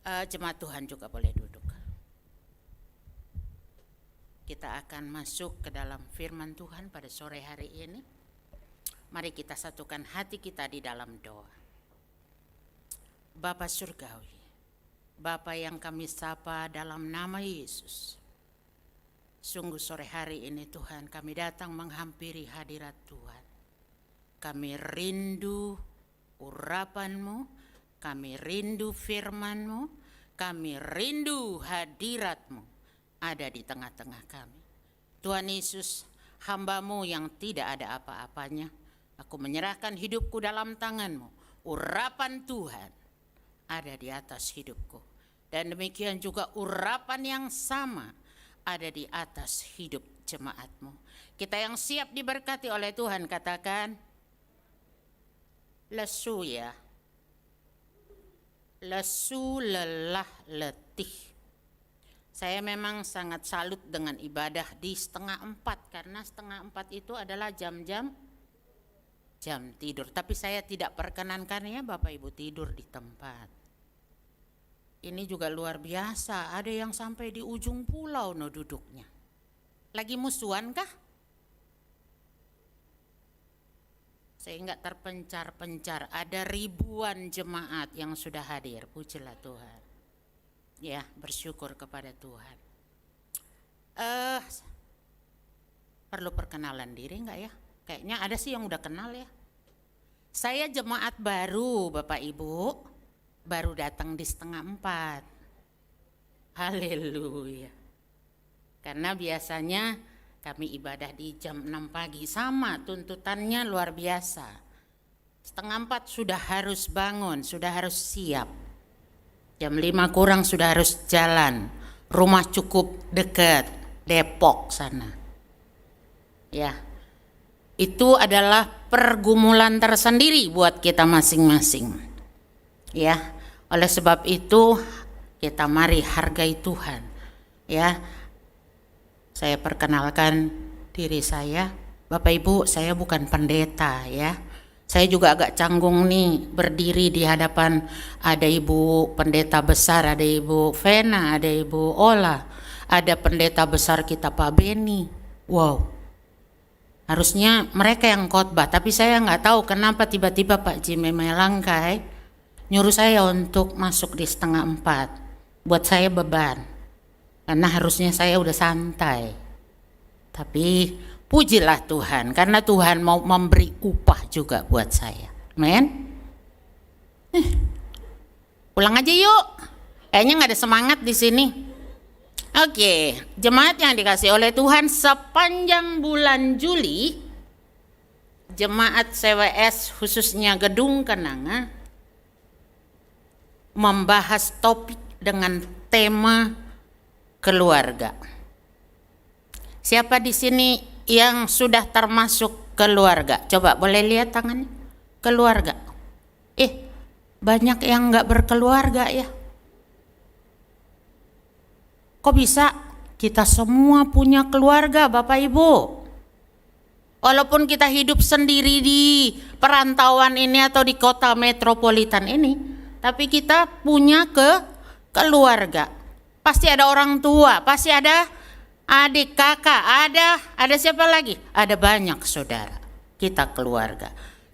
Jemaat Tuhan juga boleh duduk. Kita akan masuk ke dalam firman Tuhan pada sore hari ini. Mari kita satukan hati kita di dalam doa. Bapa Surgawi, Bapa yang kami sapa dalam nama Yesus. Sungguh sore hari ini Tuhan kami datang menghampiri hadirat Tuhan. Kami rindu urapan-Mu, kami rindu firman-Mu, kami rindu hadirat-Mu ada di tengah-tengah kami. Tuhan Yesus, hamba-Mu yang tidak ada apa-apanya, aku menyerahkan hidupku dalam tangan-Mu. Urapan Tuhan ada di atas hidupku. Dan demikian juga urapan yang sama ada di atas hidup jemaat-Mu. Kita yang siap diberkati oleh Tuhan katakan, lesu ya. Lesu, lelah, letih. Saya memang sangat salut dengan ibadah di 3:30 karena 3:30 itu adalah jam tidur. Tapi saya tidak perkenankan ya Bapak Ibu tidur di tempat. Ini juga luar biasa, ada yang sampai di ujung pulau no duduknya. Lagi musuhan kah? Sehingga terpencar-pencar, ada ribuan jemaat yang sudah hadir. Pujilah Tuhan. Ya, bersyukur kepada Tuhan. Perlu perkenalan diri enggak ya? Kayaknya ada sih yang udah kenal ya. Saya jemaat baru Bapak Ibu, baru datang di 3:30. Haleluya. Karena biasanya kami ibadah di jam 6 pagi, sama tuntutannya luar biasa. 3:30 sudah harus bangun, sudah harus siap. Jam 5 kurang sudah harus jalan. Rumah cukup dekat, Depok sana. Ya, itu adalah pergumulan tersendiri buat kita masing-masing. Ya, oleh sebab itu kita mari hargai Tuhan. Ya, saya perkenalkan diri saya, Bapak Ibu, saya bukan pendeta ya. Saya juga agak canggung nih berdiri di hadapan ada Ibu pendeta besar, ada Ibu Vena, ada Ibu Ola, ada pendeta besar kita Pak Beni. Wow, harusnya mereka yang khotbah, tapi saya nggak tahu kenapa tiba-tiba Pak Jimmy Melangkai nyuruh saya untuk masuk di 3:30. Buat saya beban. Karena harusnya saya udah santai. Tapi pujilah Tuhan, karena Tuhan mau memberi upah juga buat saya. Amin. Pulang aja yuk. Kayaknya nggak ada semangat di sini. Oke, jemaat yang dikasih oleh Tuhan, sepanjang bulan Juli, jemaat CWS khususnya Gedung Kenanga membahas topik dengan tema keluarga. Siapa di sini yang sudah termasuk keluarga? Coba boleh lihat tangannya. Keluarga. Banyak yang nggak berkeluarga ya. Kok bisa? Kita semua punya keluarga Bapak Ibu. Walaupun kita hidup sendiri di perantauan ini atau di kota metropolitan ini, tapi kita punya keluarga. Pasti ada orang tua, pasti ada adik, kakak, ada siapa lagi? Ada banyak saudara. Kita keluarga.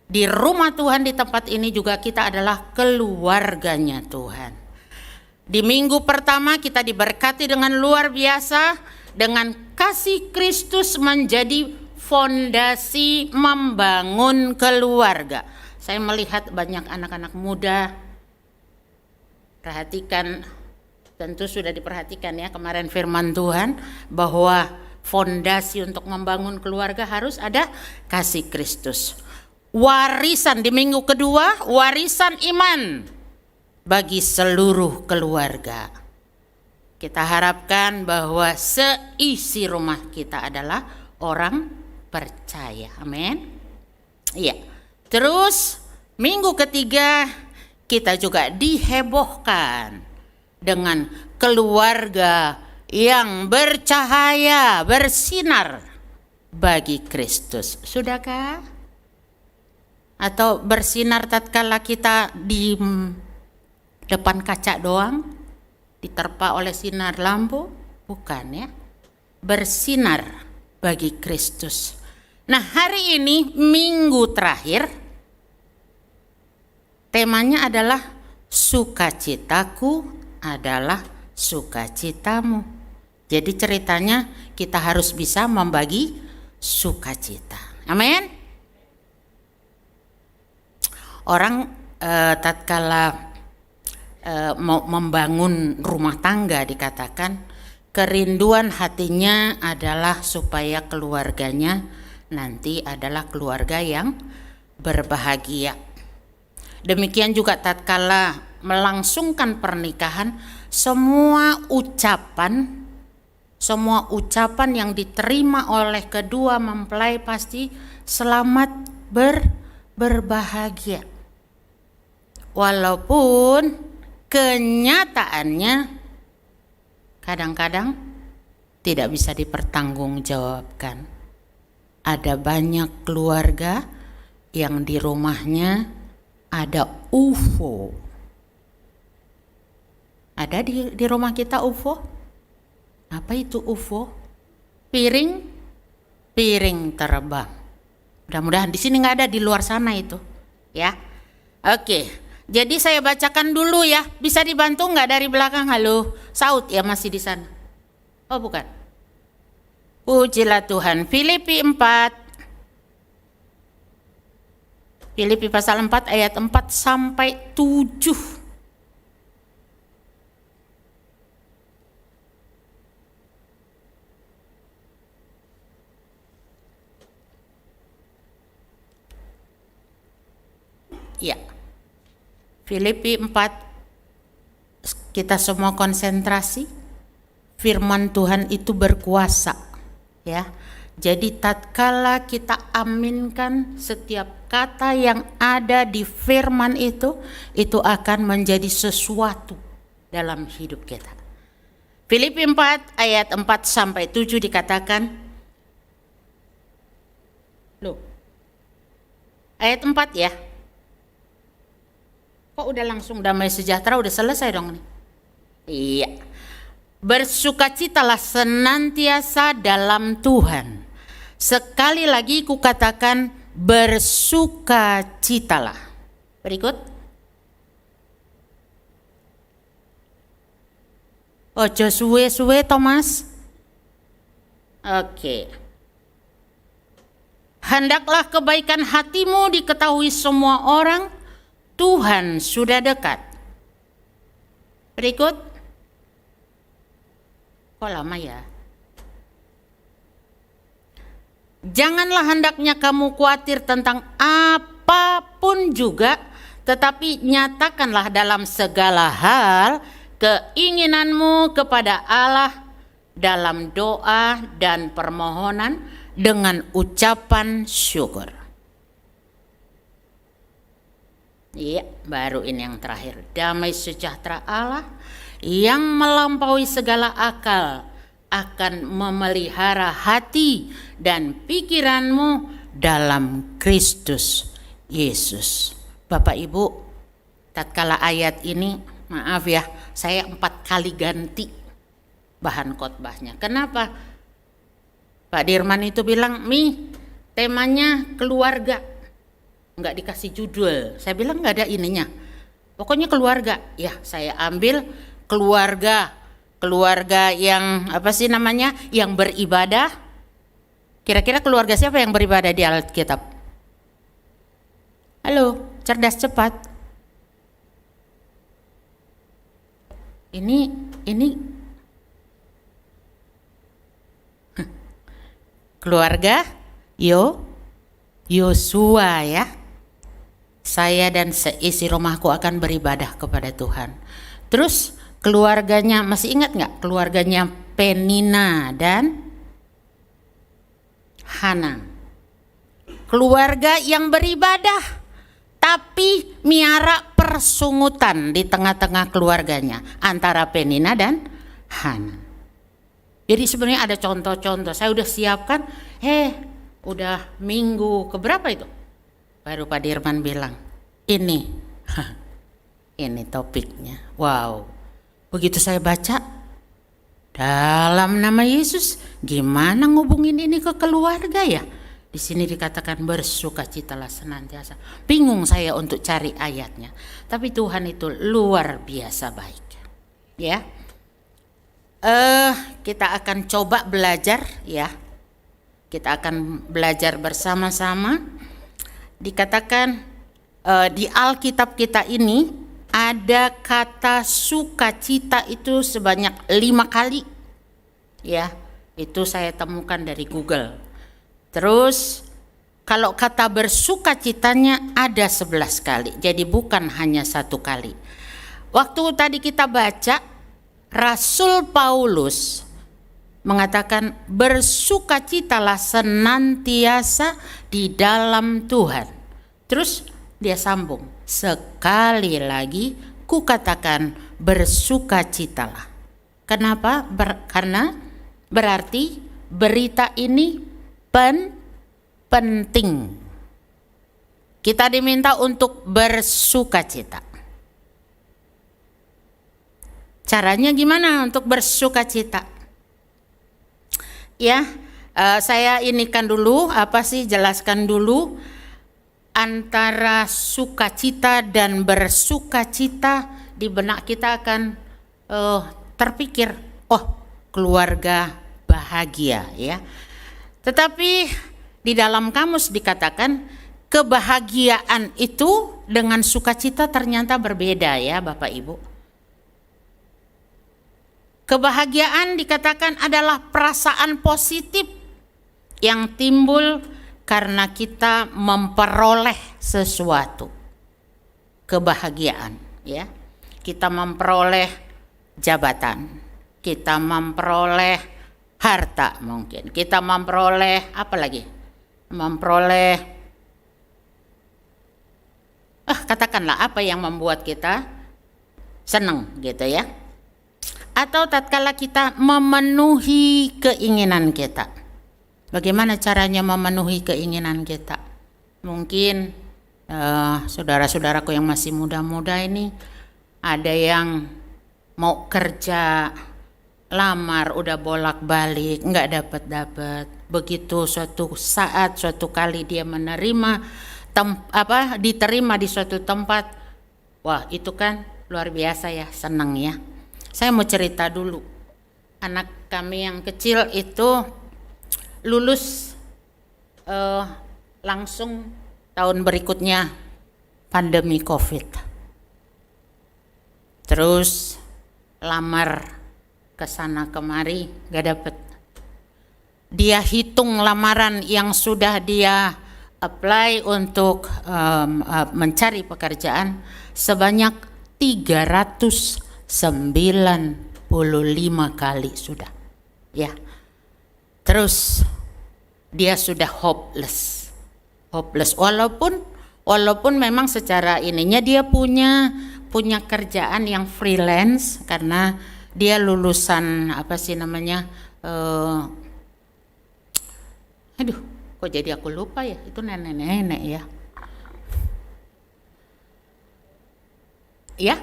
Di rumah Tuhan di tempat ini juga kita adalah keluarganya Tuhan. Di minggu pertama kita diberkati dengan luar biasa dengan kasih Kristus menjadi fondasi membangun keluarga. Saya melihat banyak anak-anak muda. Perhatikan, tentu sudah diperhatikan ya kemarin firman Tuhan bahwa fondasi untuk membangun keluarga harus ada kasih Kristus. Warisan di minggu kedua, warisan iman bagi seluruh keluarga. Kita harapkan bahwa seisi rumah kita adalah orang percaya. Amin. Iya. Terus minggu ketiga kita juga dihebohkan dengan keluarga yang bercahaya, bersinar bagi Kristus. Sudahkah? Atau bersinar tatkala kita di depan kaca doang? diterpa oleh sinar lampu? Bukan ya. Bersinar bagi Kristus. Nah, hari ini minggu terakhir temanya adalah sukacitaku adalah sukacitamu. Jadi ceritanya kita harus bisa membagi sukacita. Amin. Orang tatkala mau membangun rumah tangga dikatakan kerinduan hatinya adalah supaya keluarganya nanti adalah keluarga yang berbahagia. Demikian juga tatkala melangsungkan pernikahan, semua ucapan yang diterima oleh kedua mempelai pasti selamat berbahagia. Walaupun kenyataannya kadang-kadang tidak bisa dipertanggungjawabkan. Ada banyak keluarga yang di rumahnya ada UFO. Ada di rumah kita UFO? Apa itu UFO? Piring terbang. Mudah-mudahan di sini nggak ada, di luar sana itu, ya. Oke, jadi saya bacakan dulu ya. Bisa dibantu nggak dari belakang? Halo, Saud ya masih di sana. Oh bukan. Pujilah Tuhan. Filipi 4. Filipi pasal 4 ayat 4 sampai 7. Ya. Filipi 4, kita semua konsentrasi. Firman Tuhan itu berkuasa, ya. Jadi tatkala kita aminkan setiap kata yang ada di firman itu akan menjadi sesuatu dalam hidup kita. Filipi 4 ayat 4 sampai 7 dikatakan, ayat 4 ya. Kok udah langsung damai sejahtera, udah selesai dong nih? Iya. Bersukacitalah senantiasa dalam Tuhan. Sekali lagi kukatakan bersukacitalah. Berikut. Ojo suwe-suwe Thomas. Oke. Hendaklah kebaikan hatimu diketahui semua orang. Tuhan sudah dekat. Berikut. Kok lama ya? Janganlah hendaknya kamu khawatir tentang apapun juga, tetapi nyatakanlah dalam segala hal keinginanmu kepada Allah dalam doa dan permohonan dengan ucapan syukur. Iya, baru ini yang terakhir. Damai sejahtera Allah yang melampaui segala akal akan memelihara hati dan pikiranmu dalam Kristus Yesus. Bapak Ibu, tatkala ayat ini, maaf ya, saya 4 kali ganti bahan khotbahnya. Kenapa? Pak Dirman itu bilang, temanya keluarga. Enggak dikasih judul. Saya bilang enggak ada ininya. Pokoknya keluarga. Ya, saya ambil keluarga yang yang beribadah. Kira-kira keluarga siapa yang beribadah di Alkitab? Halo, cerdas cepat. Ini keluarga Yosua ya. Saya dan seisi rumahku akan beribadah kepada Tuhan. Terus keluarganya, masih ingat nggak? Keluarganya Penina dan Hana. Keluarga yang beribadah, tapi miara persungutan di tengah-tengah keluarganya antara Penina dan Hana. Jadi sebenarnya ada contoh-contoh. Saya udah siapkan, udah minggu keberapa itu? Baru Pak Dirman bilang, ini topiknya. Wow, Begitu saya baca, dalam nama Yesus, gimana ngubungin ini ke keluarga ya? Di sini dikatakan bersukacitalah senantiasa. Bingung saya untuk cari ayatnya. Tapi Tuhan itu luar biasa baik. Ya. Kita akan coba belajar ya. Kita akan belajar bersama-sama. Dikatakan di Alkitab kita ini ada kata sukacita itu sebanyak 5 kali. Ya, itu saya temukan dari Google. Terus kalau kata bersukacitanya ada 11 kali. Jadi bukan hanya 1 kali. Waktu tadi kita baca, Rasul Paulus mengatakan bersukacitalah senantiasa di dalam Tuhan. Terus dia sambung, sekali lagi kukatakan bersukacitalah. Kenapa? Karena berarti berita ini penting. Kita diminta untuk bersukacita. Caranya gimana untuk bersukacita? Ya, saya inikan dulu, jelaskan dulu antara sukacita dan bersukacita. Di benak kita akan terpikir, keluarga bahagia ya. Tetapi di dalam kamus dikatakan kebahagiaan itu dengan sukacita ternyata berbeda ya Bapak Ibu. Kebahagiaan dikatakan adalah perasaan positif yang timbul karena kita memperoleh sesuatu. Kebahagiaan ya. Kita memperoleh jabatan, kita memperoleh harta mungkin, kita memperoleh apa lagi? Memperoleh katakanlah apa yang membuat kita senang gitu ya. Atau tatkala kita memenuhi keinginan kita. Bagaimana caranya memenuhi keinginan kita? Mungkin saudara-saudaraku yang masih muda-muda ini ada yang mau kerja, lamar udah bolak-balik, nggak dapat. Begitu suatu saat, suatu kali dia menerima diterima di suatu tempat, wah itu kan luar biasa ya, senang ya. Saya mau cerita dulu, anak kami yang kecil itu lulus langsung tahun berikutnya pandemi COVID. Terus lamar ke sana kemari gak dapet. Dia hitung lamaran yang sudah dia apply untuk mencari pekerjaan sebanyak 395 kali sudah. Ya. Terus dia sudah hopeless. Walaupun memang secara ininya dia punya kerjaan yang freelance karena dia lulusan kok jadi aku lupa ya, itu nenek-nenek ya. Ya?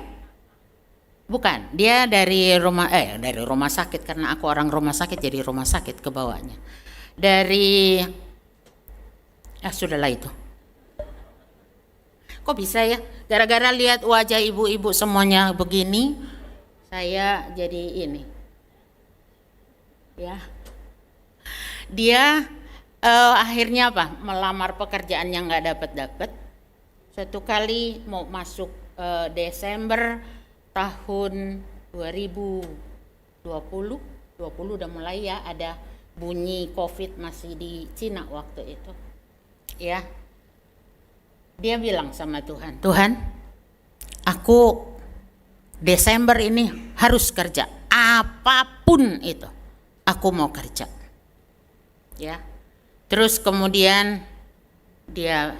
Bukan, dia dari rumah sakit karena aku orang rumah sakit jadi rumah sakit ke bawahnya. Sudahlah itu. Kok bisa ya? Gara-gara lihat wajah ibu-ibu semuanya begini, saya jadi ini. Ya. Dia akhirnya melamar pekerjaan yang nggak dapat. Suatu kali mau masuk Desember tahun 2020 udah mulai ya, ada bunyi COVID masih di Cina waktu itu. Ya. Dia bilang sama Tuhan, Tuhan, aku Desember ini harus kerja, apapun itu, aku mau kerja. Ya, terus kemudian dia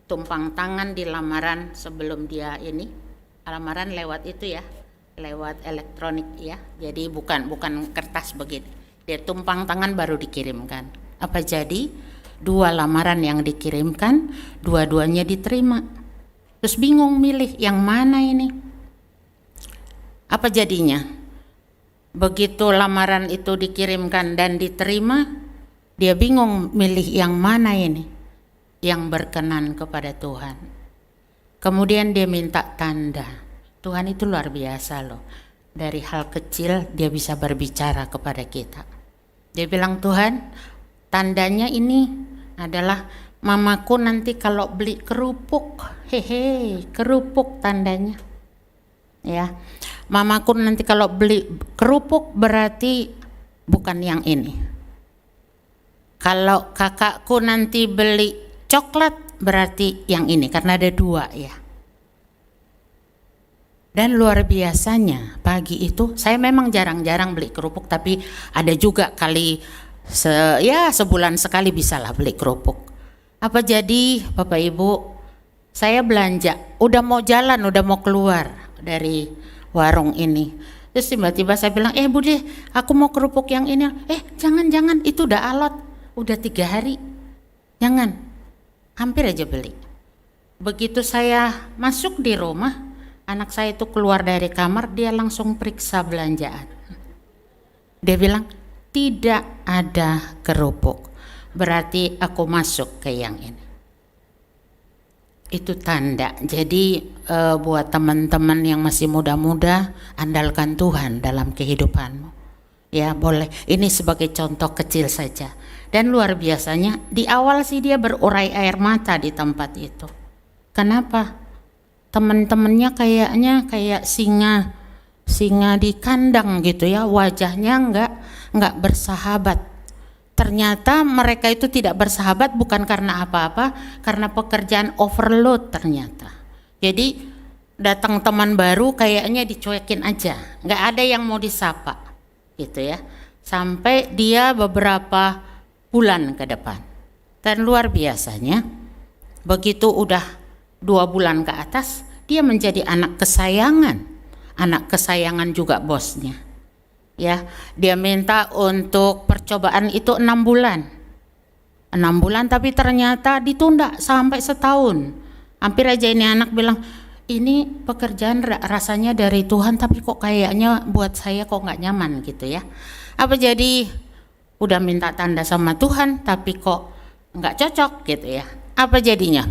tumpang tangan di lamaran sebelum dia ini, lamaran lewat itu ya, lewat elektronik ya, jadi bukan kertas begini. Dia tumpang tangan baru dikirimkan. Apa jadi? 2 lamaran yang dikirimkan, dua-duanya diterima. Terus bingung milih yang mana ini. Apa jadinya? Begitu lamaran itu dikirimkan dan diterima, dia bingung milih yang mana ini yang berkenan kepada Tuhan. Kemudian dia minta tanda. Tuhan itu luar biasa loh. Dari hal kecil dia bisa berbicara kepada kita. Dia bilang, Tuhan, tandanya ini adalah mamaku nanti kalau beli kerupuk, kerupuk tandanya. Ya, mamaku nanti kalau beli kerupuk berarti bukan yang ini. Kalau kakakku nanti beli coklat berarti yang ini, karena ada 2 ya. Dan luar biasanya pagi itu saya memang jarang-jarang beli kerupuk, tapi ada juga kali sebulan sekali bisalah beli kerupuk. Apa jadi Bapak Ibu, saya belanja, udah mau jalan, udah mau keluar dari warung ini. Terus tiba-tiba saya bilang, Bude, aku mau kerupuk yang ini. Jangan, itu udah alot, udah 3 hari. Jangan, hampir aja beli. Begitu saya masuk di rumah, anak saya itu keluar dari kamar, dia langsung periksa belanjaan. Dia bilang, tidak ada kerupuk, berarti aku masuk ke yang ini. Itu tanda. Jadi buat teman-teman yang masih muda-muda, andalkan Tuhan dalam kehidupanmu. Ya boleh, ini sebagai contoh kecil saja. Dan luar biasanya, di awal sih dia berurai air mata di tempat itu. Kenapa? Teman-temannya kayaknya kayak singa di kandang gitu ya, wajahnya enggak bersahabat. Ternyata mereka itu tidak bersahabat bukan karena apa-apa, karena pekerjaan overload ternyata. Jadi datang teman baru kayaknya dicuekin aja, nggak ada yang mau disapa gitu ya. Sampai dia beberapa bulan ke depan. Dan luar biasanya, begitu udah 2 bulan ke atas, dia menjadi anak kesayangan juga bosnya. Ya, dia minta untuk percobaan itu 6 bulan. 6 bulan tapi ternyata ditunda sampai setahun. Hampir aja ini anak bilang, ini pekerjaan rasanya dari Tuhan tapi kok kayaknya buat saya kok nggak nyaman gitu ya. Apa jadi udah minta tanda sama Tuhan tapi kok nggak cocok gitu ya. Apa jadinya?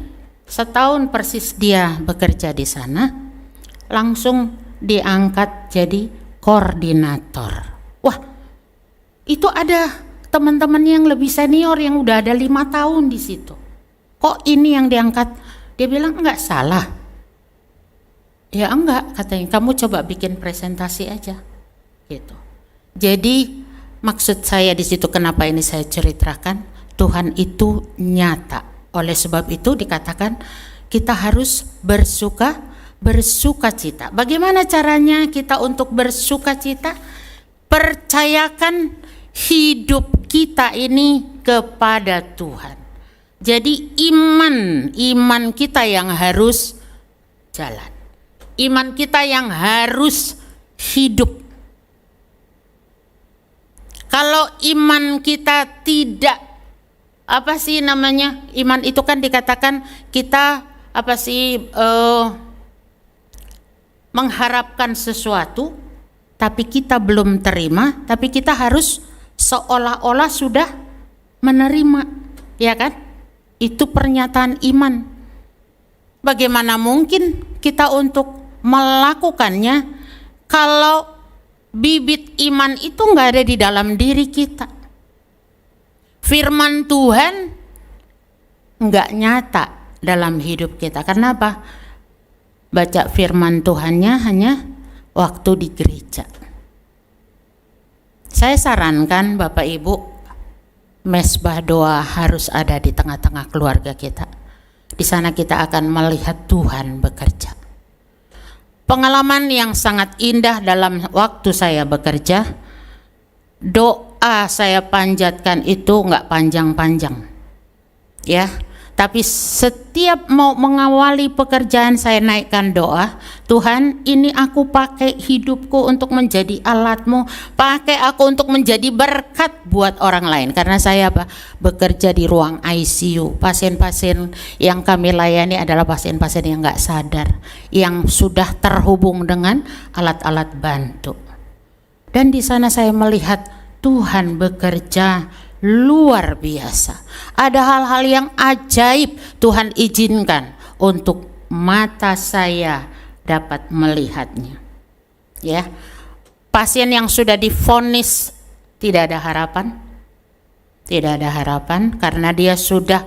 Setahun persis dia bekerja di sana, langsung diangkat jadi koordinator. Wah, itu ada teman-teman yang lebih senior yang udah ada 5 tahun di situ. Kok ini yang diangkat? Dia bilang enggak salah. Ya enggak, katanya kamu coba bikin presentasi aja, gitu. Jadi maksud saya di situ kenapa ini saya ceritakan, Tuhan itu nyata. Oleh sebab itu dikatakan kita harus bersuka cita. Bagaimana caranya kita untuk bersuka cita? Percayakan hidup kita ini kepada Tuhan. Jadi iman kita yang harus jalan. Iman kita yang harus hidup. Kalau iman kita tidak, iman itu kan dikatakan kita mengharapkan sesuatu tapi kita belum terima, tapi kita harus seolah-olah sudah menerima, ya kan? Itu pernyataan iman. Bagaimana mungkin kita untuk melakukannya kalau bibit iman itu enggak ada di dalam diri kita? Firman Tuhan enggak nyata dalam hidup kita. Kenapa? Baca firman Tuhannya hanya waktu di gereja. Saya sarankan Bapak Ibu, mesbah doa harus ada di tengah-tengah keluarga kita. Di sana kita akan melihat Tuhan bekerja. Pengalaman yang sangat indah dalam waktu saya bekerja, doa saya panjatkan itu enggak panjang-panjang. Ya, Tapi setiap mau mengawali pekerjaan saya naikkan doa, Tuhan ini aku pakai hidupku untuk menjadi alat-Mu, pakai aku untuk menjadi berkat buat orang lain. Karena saya bekerja di ruang ICU, pasien-pasien yang kami layani adalah pasien-pasien yang nggak sadar, yang sudah terhubung dengan alat-alat bantu. Dan di sana saya melihat Tuhan bekerja luar biasa. Ada hal-hal yang ajaib Tuhan izinkan untuk mata saya dapat melihatnya. Ya, pasien yang sudah divonis tidak ada harapan karena dia sudah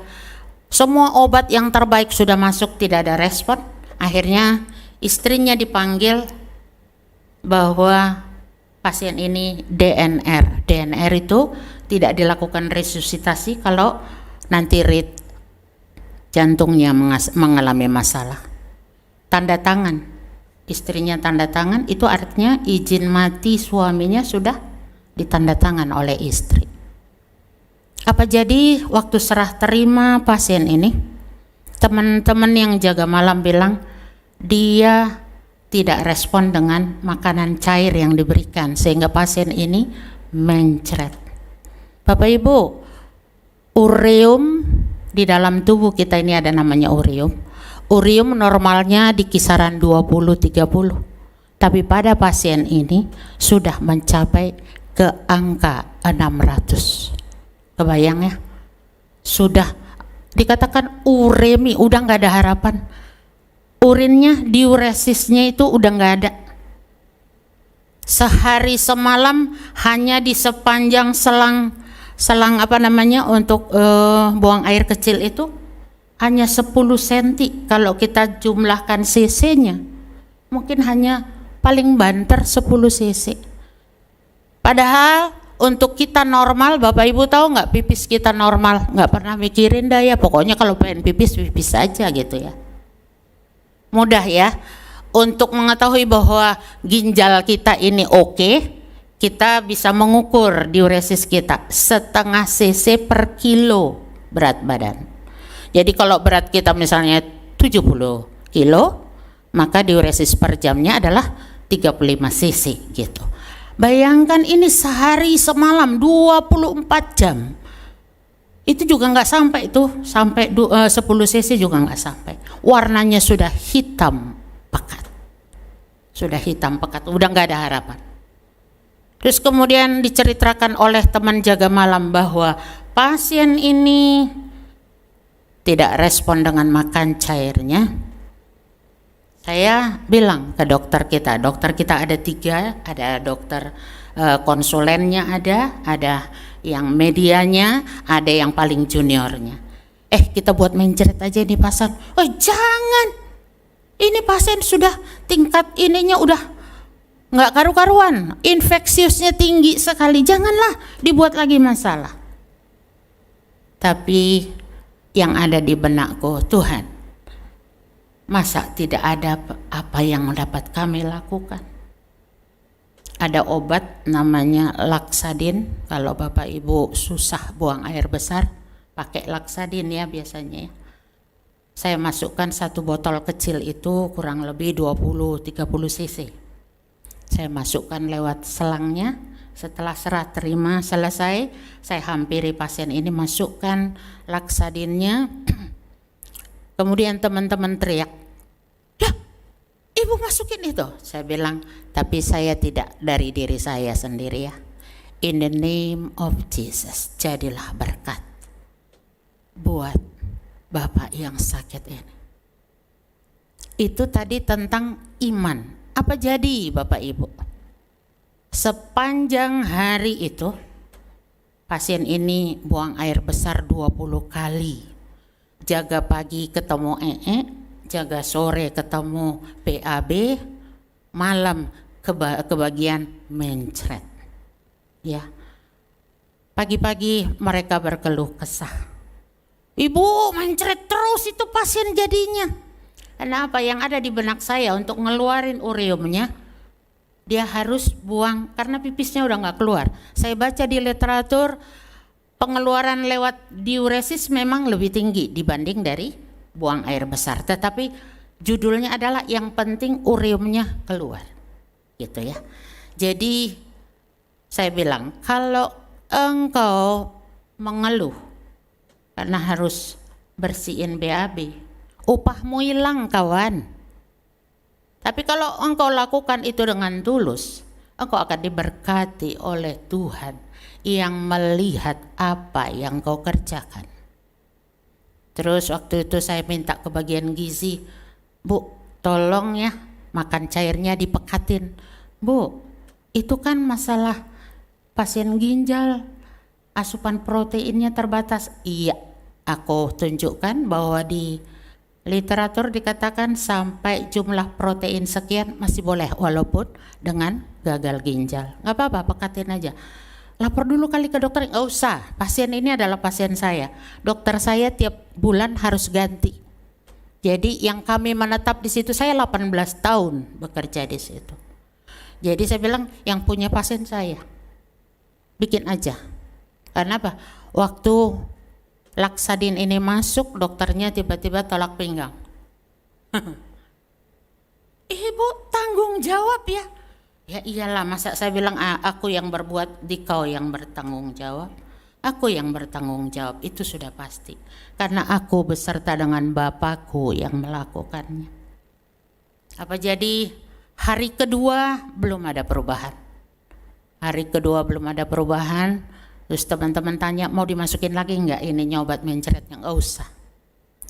semua obat yang terbaik sudah masuk, tidak ada respon. Akhirnya istrinya dipanggil bahwa pasien ini DNR. DNR itu tidak dilakukan resusitasi kalau nanti rit jantungnya mengalami masalah. Tanda tangan, istrinya tanda tangan, itu artinya izin mati suaminya sudah ditanda tangan oleh istri. Apa jadi waktu serah terima pasien ini, teman-teman yang jaga malam bilang dia tidak respon dengan makanan cair yang diberikan sehingga pasien ini mencret. Bapak Ibu, ureum di dalam tubuh kita ini ada namanya ureum. Ureum normalnya di kisaran 20-30. Tapi pada pasien ini sudah mencapai ke angka 600. Kebayang ya? Sudah dikatakan uremi, udah nggak ada harapan. Urinnya, diuresisnya itu udah nggak ada. Sehari semalam hanya di sepanjang selang untuk buang air kecil itu hanya 10 cm. Kalau kita jumlahkan cc-nya mungkin hanya paling banter 10 cc. Padahal untuk kita normal, Bapak Ibu tahu nggak pipis kita normal, nggak pernah mikirin dah ya, pokoknya kalau pengen pipis pipis aja gitu ya. Mudah ya untuk mengetahui bahwa ginjal kita ini oke. Kita bisa mengukur diuresis kita 0,5 cc per kilo berat badan. Jadi kalau berat kita misalnya 70 kilo, maka diuresis per jamnya adalah 35 cc gitu. Bayangkan ini sehari semalam 24 jam. Itu juga nggak sampai tuh, sampai 10 cc juga nggak sampai. Warnanya sudah hitam pekat. Udah nggak ada harapan. Terus kemudian diceritakan oleh teman jaga malam bahwa pasien ini tidak respon dengan makan cairnya. Saya bilang ke dokter kita ada 3, ada dokter konsulennya ada yang medianya, ada yang paling juniornya. Kita buat mencret aja di pasien. Oh jangan, ini pasien sudah tingkat ininya udah nggak karu-karuan, infeksiusnya tinggi sekali, janganlah dibuat lagi masalah. Tapi yang ada di benakku, Tuhan, masa tidak ada apa yang dapat kami lakukan? Ada obat namanya Laksadin. Kalau Bapak Ibu susah buang air besar, pakai Laksadin ya biasanya ya. Saya masukkan 1 botol kecil itu kurang lebih 20-30 cc. Saya masukkan lewat selangnya. Setelah serah terima selesai, saya hampiri pasien ini, masukkan Laksadinnya. Kemudian teman-teman teriak, "Dah, Ibu masukin itu." Saya bilang, tapi saya tidak dari diri saya sendiri ya. In the name of Jesus, jadilah berkat buat Bapak yang sakit ini. Itu tadi tentang iman. Apa jadi Bapak Ibu? Sepanjang hari itu pasien ini buang air besar 20 kali. Jaga pagi ketemu jaga sore ketemu PAB, malam kebagian mencret. Ya. Pagi-pagi mereka berkeluh kesah. "Ibu mencret terus itu pasien jadinya." Kenapa? Yang ada di benak saya untuk ngeluarin ureumnya, dia harus buang karena pipisnya udah nggak keluar. Saya baca di literatur pengeluaran lewat diuresis memang lebih tinggi dibanding dari buang air besar. Tetapi judulnya adalah yang penting ureumnya keluar. Gitu ya. Jadi saya bilang kalau engkau mengeluh karena harus bersihin BAB, upahmu hilang kawan. Tapi kalau engkau lakukan itu dengan tulus, engkau akan diberkati oleh Tuhan yang melihat apa yang kau kerjakan. Terus waktu itu saya minta ke bagian gizi, Bu, tolong ya makan cairnya dipekatin. Bu, itu kan masalah pasien ginjal, asupan proteinnya terbatas. Iya, aku tunjukkan bahwa di literatur dikatakan sampai jumlah protein sekian masih boleh walaupun dengan gagal ginjal. Nggak apa-apa, pekatin aja. Lapor dulu kali ke dokter, nggak usah. Pasien ini adalah pasien saya. Dokter saya tiap bulan harus ganti. Jadi yang kami menetap di situ, saya 18 tahun bekerja di situ. Jadi saya bilang yang punya pasien saya, bikin aja. Karena apa? Waktu Laksadin ini masuk, dokternya tiba-tiba tolak pinggang. Ibu tanggung jawab ya. Ya iyalah, masa saya bilang aku yang berbuat, kau yang bertanggung jawab. Aku yang bertanggung jawab, itu sudah pasti. Karena aku beserta dengan Bapakku yang melakukannya. Apa jadi hari kedua belum ada perubahan. Hari kedua belum ada perubahan, terus teman-teman tanya mau dimasukin lagi enggak ini obat mencretnya? Enggak usah.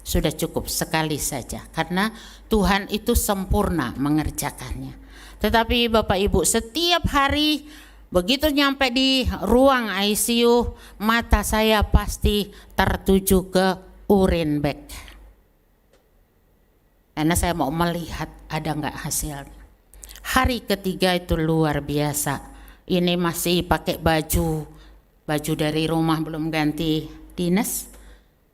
Sudah cukup sekali saja, karena Tuhan itu sempurna mengerjakannya. Tetapi Bapak Ibu, setiap hari begitu nyampe di ruang ICU, mata saya pasti tertuju ke urine bag. Karena saya mau melihat ada enggak hasilnya. Hari ketiga itu luar biasa. Ini masih pakai baju dari rumah, belum ganti dinas.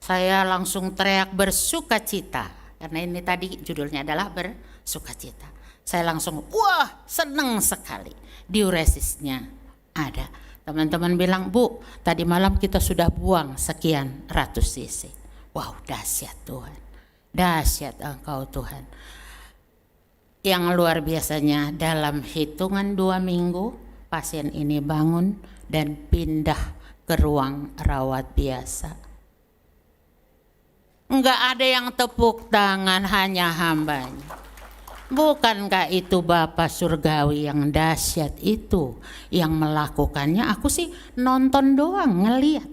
Saya langsung teriak bersukacita, karena ini tadi judulnya adalah bersukacita. Saya langsung, wah seneng sekali, diuresisnya ada. Teman-teman bilang, Bu, tadi malam kita sudah buang sekian ratus cc. Wow, dahsyat Tuhan, dahsyat Engkau Tuhan. Yang luar biasanya dalam hitungan 2 minggu, pasien ini bangun dan pindah ke ruang rawat biasa. Enggak ada yang tepuk tangan, hanya hambanya. Bukankah itu Bapa Surgawi yang dahsyat itu yang melakukannya? Aku sih nonton doang, ngeliat.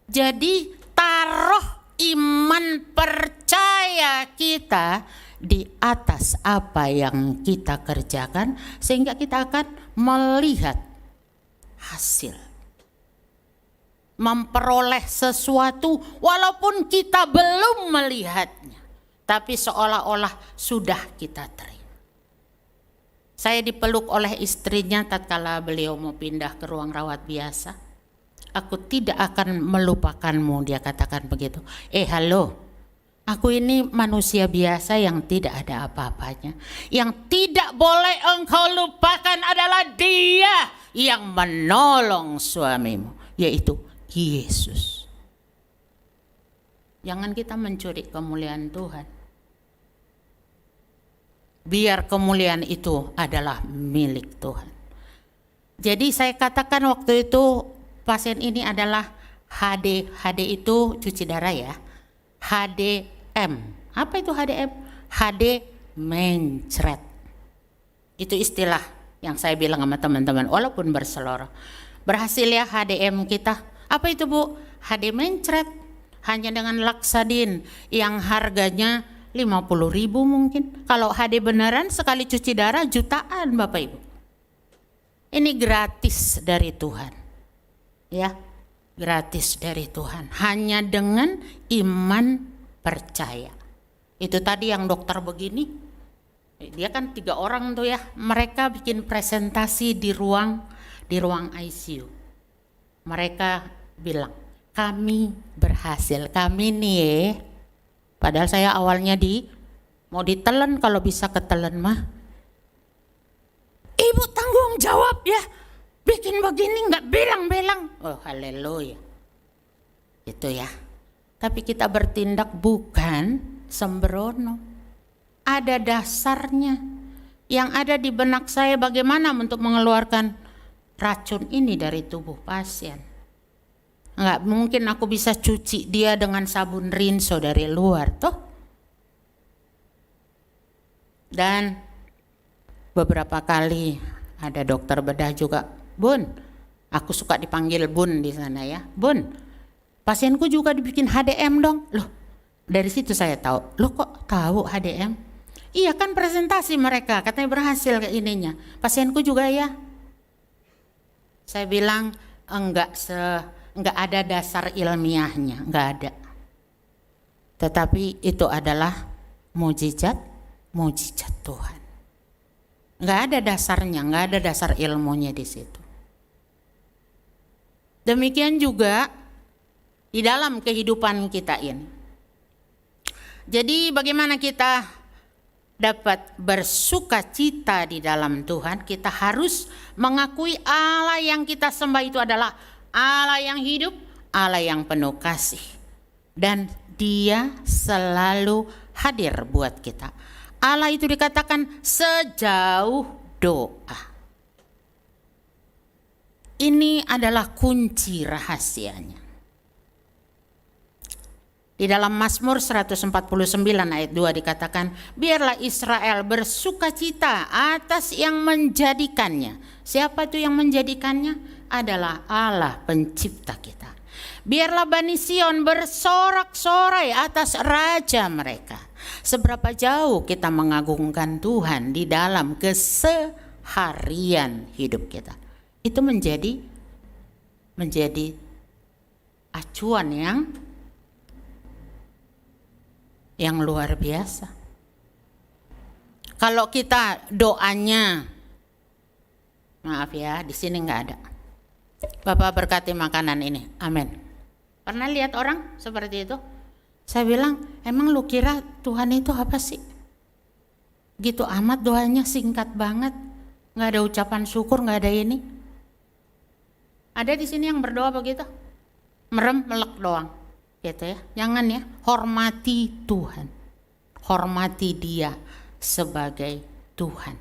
Jadi taruh iman percaya kita di atas apa yang kita kerjakan, sehingga kita akan melihat hasil, memperoleh sesuatu walaupun kita belum melihatnya, tapi seolah-olah sudah kita terima. Saya dipeluk oleh istrinya tatkala beliau mau pindah ke ruang rawat biasa. Aku tidak akan melupakanmu, dia katakan begitu. Halo, aku ini manusia biasa yang tidak ada apa-apanya. Yang tidak boleh engkau lupakan adalah Dia yang menolong suamimu, yaitu Yesus. Jangan kita mencuri kemuliaan Tuhan. Biar kemuliaan itu adalah milik Tuhan. Jadi saya katakan waktu itu pasien ini adalah HD. HD itu cuci darah ya. HDM. Apa itu HDM? HD mencret. Itu istilah yang saya bilang sama teman-teman walaupun berseloroh. Berhasil ya HDM kita. Apa itu Bu? HD mencret. Hanya dengan Laksadin yang harganya 50.000 mungkin. Kalau HD beneran sekali cuci darah jutaan Bapak Ibu. Ini gratis dari Tuhan. Ya, gratis dari Tuhan. Hanya dengan iman percaya. Itu tadi yang dokter begini. Dia kan 3 orang tuh ya. Mereka bikin presentasi di ruang ICU. Mereka bilang, kami berhasil, kami nih. Padahal saya awalnya mau ditelen, kalau bisa ketelen mah. Ibu tanggung jawab ya. bikin begini nggak bilang-bilang. Oh haleluya. Itu ya. Tapi kita bertindak bukan sembrono. Ada dasarnya. Yang ada di benak saya bagaimana untuk mengeluarkan racun ini dari tubuh pasien. Nggak mungkin aku bisa cuci dia dengan sabun rinso dari luar toh. Dan beberapa kali ada dokter bedah juga, Bun, aku suka dipanggil Bun di sana ya, Bun, pasienku juga dibikin HDM dong. Loh, dari situ saya tahu, loh kok tahu HDM? Iya kan presentasi mereka, katanya berhasil ke ininya. Pasienku juga ya. Saya bilang enggak ada dasar ilmiahnya, enggak ada. Tetapi itu adalah mujizat Tuhan. Enggak ada dasarnya, enggak ada dasar ilmunya di situ. Demikian juga di dalam kehidupan kita ini. Jadi bagaimana kita dapat bersuka cita di dalam Tuhan? Kita harus mengakui Allah yang kita sembah itu adalah Allah yang hidup, Allah yang penuh kasih. Dan Dia selalu hadir buat kita. Allah itu dikatakan sejauh doa. Ini adalah kunci rahasianya. Di dalam Mazmur 149 ayat 2 dikatakan, biarlah Israel bersukacita atas yang menjadikannya. Siapa itu yang menjadikannya? Adalah Allah pencipta kita. Biarlah Bani Sion bersorak-sorai atas raja mereka. Seberapa jauh kita mengagungkan Tuhan di dalam keseharian hidup kita. Itu menjadi acuan yang luar biasa. Kalau kita doanya, maaf ya, di sini nggak ada. Bapak berkati makanan ini, amin. Pernah lihat orang seperti itu? Saya bilang, emang lu kira Tuhan itu apa sih? Gitu amat doanya, singkat banget, nggak ada ucapan syukur, nggak ada ini. Ada di sini yang berdoa begitu, merem melek doang, gitu ya. Jangan ya, hormati Tuhan, hormati Dia sebagai Tuhan.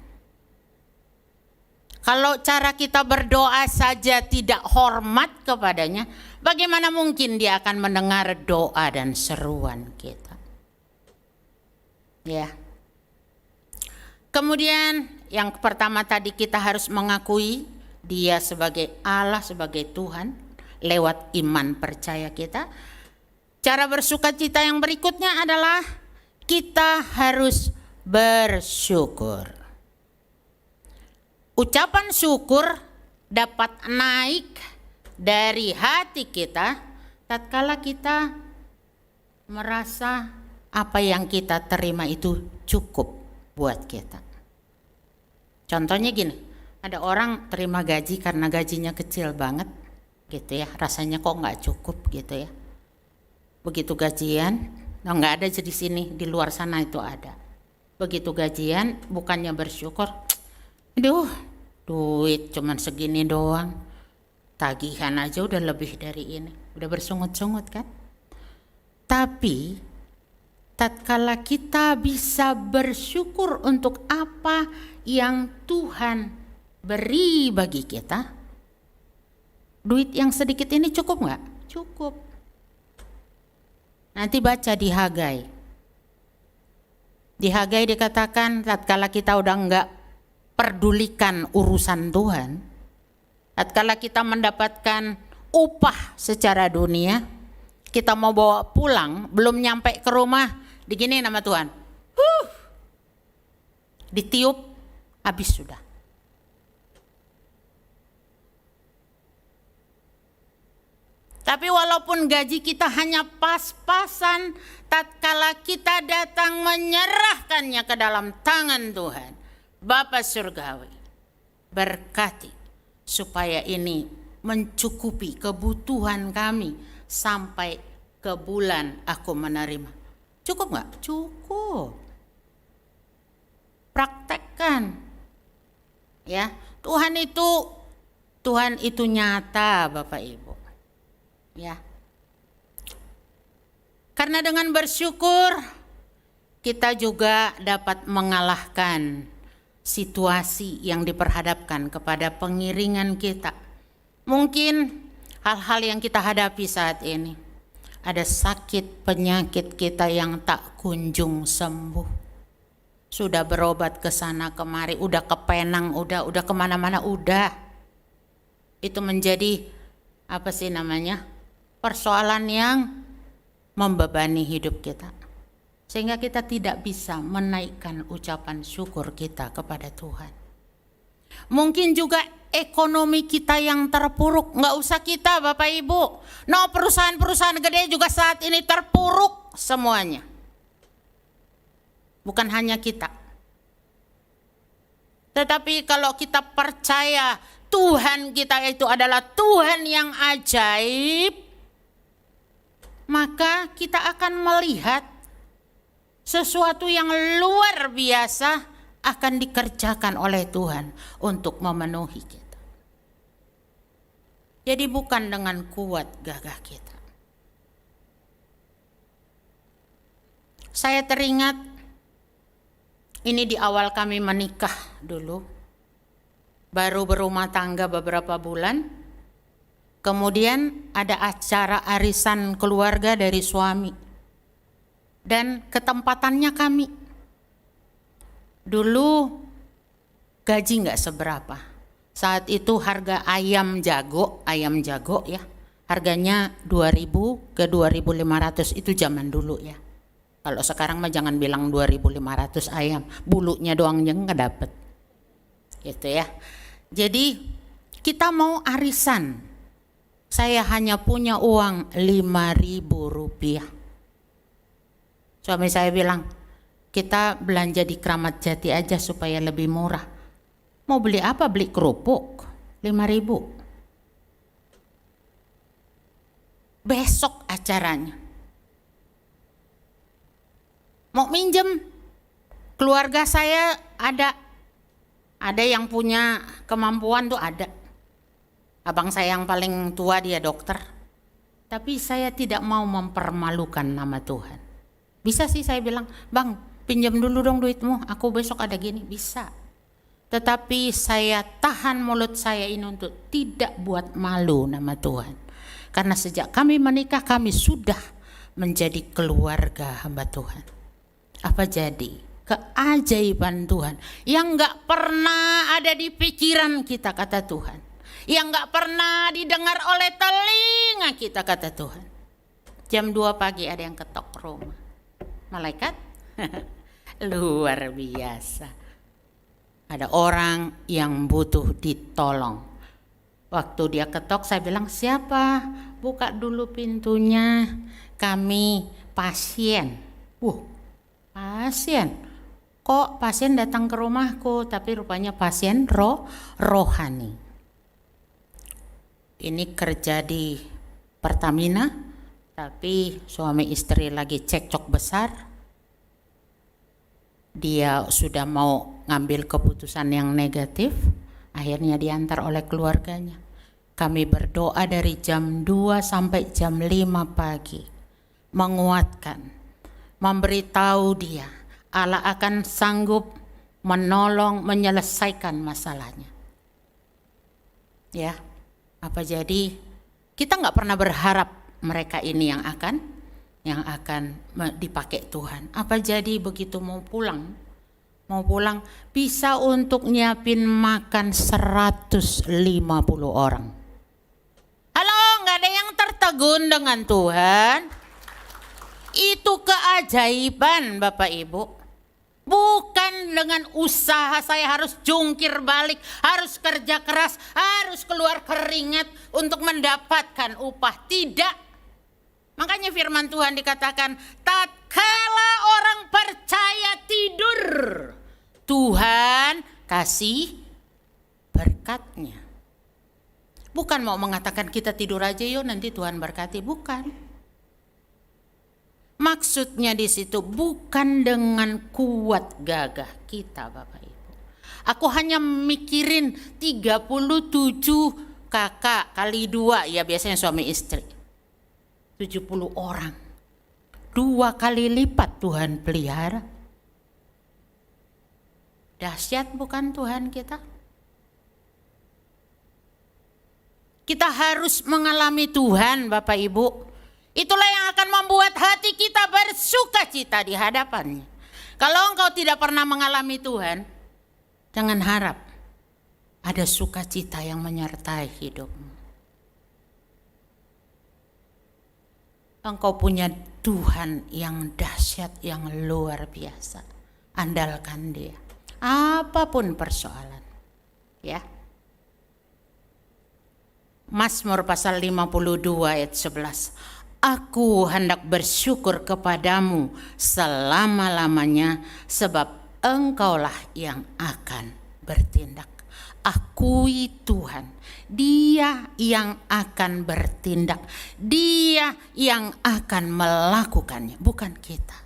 Kalau cara kita berdoa saja tidak hormat kepadanya, bagaimana mungkin Dia akan mendengar doa dan seruan kita? Ya. Kemudian yang pertama tadi kita harus mengakui Dia sebagai Allah, sebagai Tuhan lewat iman percaya kita. Cara bersukacita yang berikutnya adalah kita harus bersyukur. Ucapan syukur dapat naik dari hati kita tatkala kita merasa apa yang kita terima itu cukup buat kita. Contohnya gini, ada orang terima gaji karena gajinya kecil banget gitu ya, rasanya kok nggak cukup gitu ya. Begitu gajian, nggak ada di sini, di luar sana itu ada. Begitu gajian, bukannya bersyukur, aduh, duit cuman segini doang. Tagihan aja udah lebih dari ini. Udah bersungut-sungut kan? Tapi tatkala kita bisa bersyukur untuk apa yang Tuhan beri bagi kita, duit yang sedikit ini cukup nggak? Cukup. Nanti baca di Hagai. Di Hagai dikatakan tatkala kita udah nggak perdulikan urusan Tuhan, tatkala kita mendapatkan upah secara dunia, kita mau bawa pulang, belum nyampe ke rumah, diginiin sama Tuhan, ditiup, habis sudah. Tapi walaupun gaji kita hanya pas-pasan, tatkala kita datang menyerahkannya ke dalam tangan Tuhan, Bapa Surgawi berkati supaya ini mencukupi kebutuhan kami sampai ke bulan aku menerima. Cukup nggak? Cukup. Praktekkan. Ya, Tuhan itu Tuhan itu nyata, Bapak Ibu. Ya. Karena dengan bersyukur kita juga dapat mengalahkan situasi yang diperhadapkan kepada pengiringan kita. Mungkin hal-hal yang kita hadapi saat ini, ada sakit penyakit kita yang tak kunjung sembuh. Sudah berobat ke sana kemari, udah ke Penang, udah kemana-mana, udah. Itu menjadi persoalan yang membebani hidup kita, sehingga kita tidak bisa menaikkan ucapan syukur kita kepada Tuhan. Mungkin juga ekonomi kita yang terpuruk. Nggak usah kita, Bapak Ibu, perusahaan-perusahaan gede juga saat ini terpuruk semuanya, bukan hanya kita. Tetapi kalau kita percaya Tuhan kita itu adalah Tuhan yang ajaib, maka kita akan melihat sesuatu yang luar biasa akan dikerjakan oleh Tuhan untuk memenuhi kita. Jadi bukan dengan kuat gagah kita. Saya teringat ini di awal kami menikah dulu, baru berumah tangga beberapa bulan. Kemudian ada acara arisan keluarga dari suami, dan ketempatannya kami. Dulu gaji nggak seberapa. Saat itu harga ayam jago ya, harganya 2.000 ke 2.500, itu zaman dulu ya. Kalau sekarang mah jangan bilang 2.500 ayam, bulunya doang yang nggak dapet. Gitu ya. Jadi kita mau arisan. Saya hanya punya uang 5.000 rupiah. Suami saya bilang, kita belanja di Kramat Jati aja supaya lebih murah. Mau beli apa? Beli kerupuk 5.000. Besok acaranya. Mau minjem, keluarga saya ada yang punya kemampuan tuh ada. Abang saya yang paling tua, dia dokter. Tapi saya tidak mau mempermalukan nama Tuhan. Bisa sih saya bilang, bang pinjam dulu dong duitmu, aku besok ada gini, bisa. Tetapi saya tahan mulut saya ini untuk tidak buat malu nama Tuhan. Karena sejak kami menikah, kami sudah menjadi keluarga hamba Tuhan. Apa jadi? Keajaiban Tuhan yang gak pernah ada di pikiran kita, kata Tuhan. Yang gak pernah didengar oleh telinga kita, kata Tuhan. Jam 2 pagi ada yang ketok rumah. Malaikat? Luar biasa. Ada orang yang butuh ditolong. Waktu dia ketok, saya bilang, siapa? Buka dulu pintunya. Kami pasien. Pasien? Kok pasien datang ke rumahku? Tapi rupanya pasien rohani. Ini kerja di Pertamina, tapi suami istri lagi cekcok besar. Dia sudah mau ngambil keputusan yang negatif, akhirnya diantar oleh keluarganya. Kami berdoa dari jam 2 sampai jam 5 pagi, menguatkan, memberitahu dia Allah akan sanggup menolong, menyelesaikan masalahnya. Ya. Apa jadi kita nggak pernah berharap mereka ini yang akan dipakai Tuhan. Apa jadi begitu mau pulang bisa untuk nyiapin makan 150 orang. Halo, nggak ada yang tertegun dengan Tuhan. Itu keajaiban, Bapak Ibu. Bukan dengan usaha saya harus jungkir balik, harus kerja keras, harus keluar keringat untuk mendapatkan upah. Tidak. Makanya firman Tuhan dikatakan, tatkala orang percaya tidur, Tuhan kasih berkatnya. Bukan mau mengatakan kita tidur aja yuk nanti Tuhan berkati, bukan. Maksudnya di situ bukan dengan kuat gagah kita, Bapak Ibu. Aku hanya mikirin 37 kakak kali 2, ya biasanya suami istri. 70 orang. 2 kali lipat Tuhan pelihara. Dahsyat bukan Tuhan kita? Kita harus mengalami Tuhan, Bapak Ibu. Itulah yang akan membuat hati kita bersuka cita di hadapannya. Kalau engkau tidak pernah mengalami Tuhan, jangan harap ada sukacita yang menyertai hidupmu. Engkau punya Tuhan yang dahsyat, yang luar biasa. Andalkan Dia. Apapun persoalan. Ya. Mazmur pasal 52 ayat 11. Aku hendak bersyukur kepadamu selama-lamanya, sebab Engkaulah yang akan bertindak. Akui Tuhan, Dia yang akan bertindak, Dia yang akan melakukannya, bukan kita.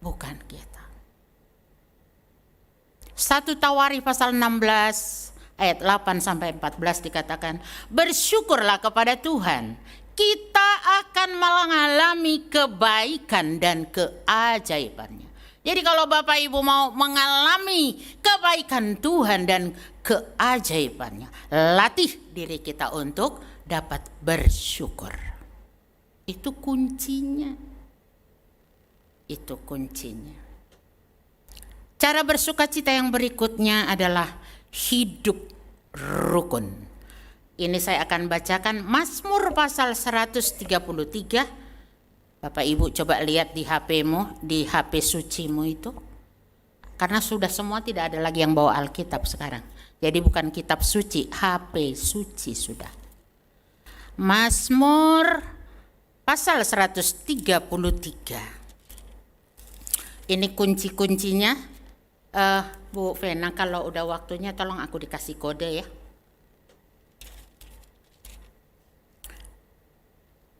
Bukan kita. 1 Tawarikh pasal 16 ayat 8 sampai 14 dikatakan, bersyukurlah kepada Tuhan, kita akan mengalami kebaikan dan keajaibannya. Jadi kalau Bapak Ibu mau mengalami kebaikan Tuhan dan keajaibannya, latih diri kita untuk dapat bersyukur. Itu kuncinya. Itu kuncinya. Cara bersukacita yang berikutnya adalah hidup rukun. Ini saya akan bacakan Mazmur pasal 133. Bapak Ibu coba lihat di HP-mu, di HP sucimu itu. Karena sudah semua tidak ada lagi yang bawa Alkitab sekarang. Jadi bukan kitab suci, HP suci sudah. Mazmur pasal 133. Ini kunci-kuncinya. Bu Vena, kalau udah waktunya tolong aku dikasih kode ya.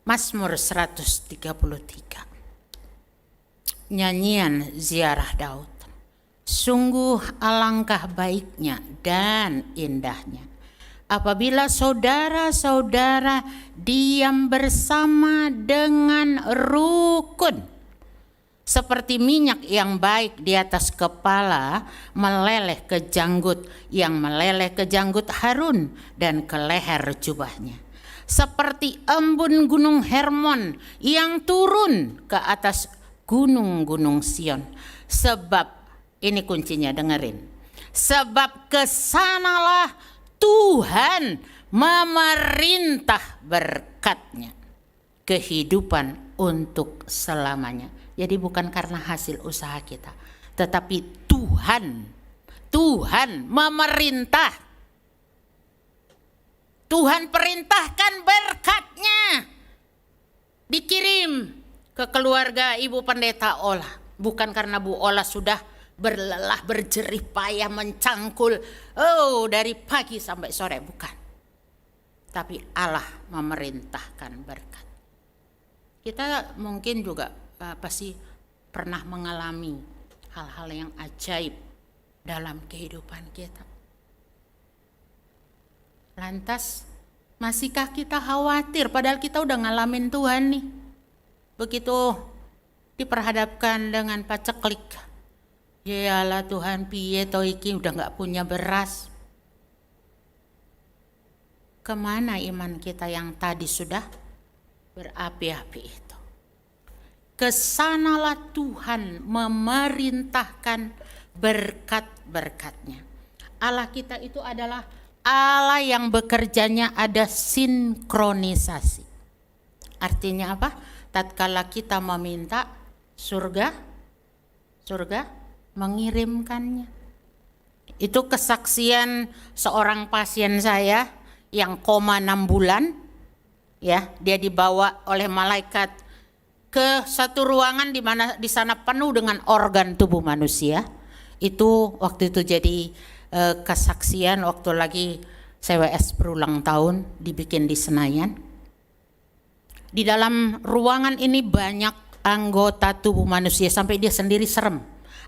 Mazmur 133. Nyanyian ziarah Daud. Sungguh alangkah baiknya dan indahnya apabila saudara-saudara diam bersama dengan rukun. Seperti minyak yang baik di atas kepala meleleh ke janggut, yang meleleh ke janggut Harun dan ke leher jubahnya. Seperti embun gunung Hermon yang turun ke atas gunung-gunung Sion. Sebab, ini kuncinya, dengerin. Sebab kesanalah Tuhan memerintah berkat-Nya, kehidupan untuk selamanya. Jadi bukan karena hasil usaha kita, tetapi Tuhan memerintah. Tuhan perintahkan berkat-Nya dikirim ke keluarga Ibu Pendeta Ola. Bukan karena Bu Ola sudah berlelah, berjerih payah, mencangkul dari pagi sampai sore, bukan. Tapi Allah memerintahkan berkat. Kita mungkin juga pasti pernah mengalami hal-hal yang ajaib dalam kehidupan kita. Lantas, masihkah kita khawatir padahal kita udah ngalamin Tuhan nih? Begitu diperhadapkan dengan paceklik, yalah Tuhan piye to iki udah gak punya beras. Kemana iman kita yang tadi sudah berapi-api itu? Kesanalah Tuhan memerintahkan berkat-berkat-Nya. Allah kita itu adalah Allah yang bekerjanya ada sinkronisasi. Artinya apa? Tatkala kita meminta, surga mengirimkannya. Itu kesaksian seorang pasien saya yang koma 6 bulan. Ya, dia dibawa oleh malaikat ke satu ruangan di mana di sana penuh dengan organ tubuh manusia. Itu waktu itu jadi kesaksian waktu lagi CWS berulang tahun dibikin di Senayan. Di dalam ruangan ini banyak anggota tubuh manusia sampai dia sendiri serem.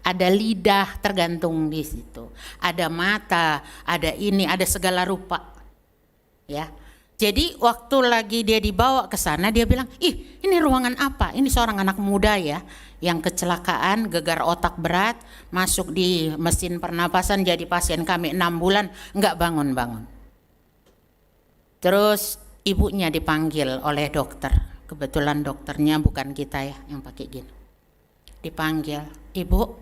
ada lidah tergantung di situ, ada mata, ada ini, ada segala rupa, ya. Jadi waktu lagi dia dibawa ke sana, dia bilang, ih ini ruangan apa? Ini seorang anak muda ya, yang kecelakaan, gegar otak berat, masuk di mesin pernapasan, jadi pasien kami 6 bulan, nggak bangun-bangun. Terus ibunya dipanggil oleh dokter, kebetulan dokternya bukan kita ya yang pakai gini. Dipanggil, ibu,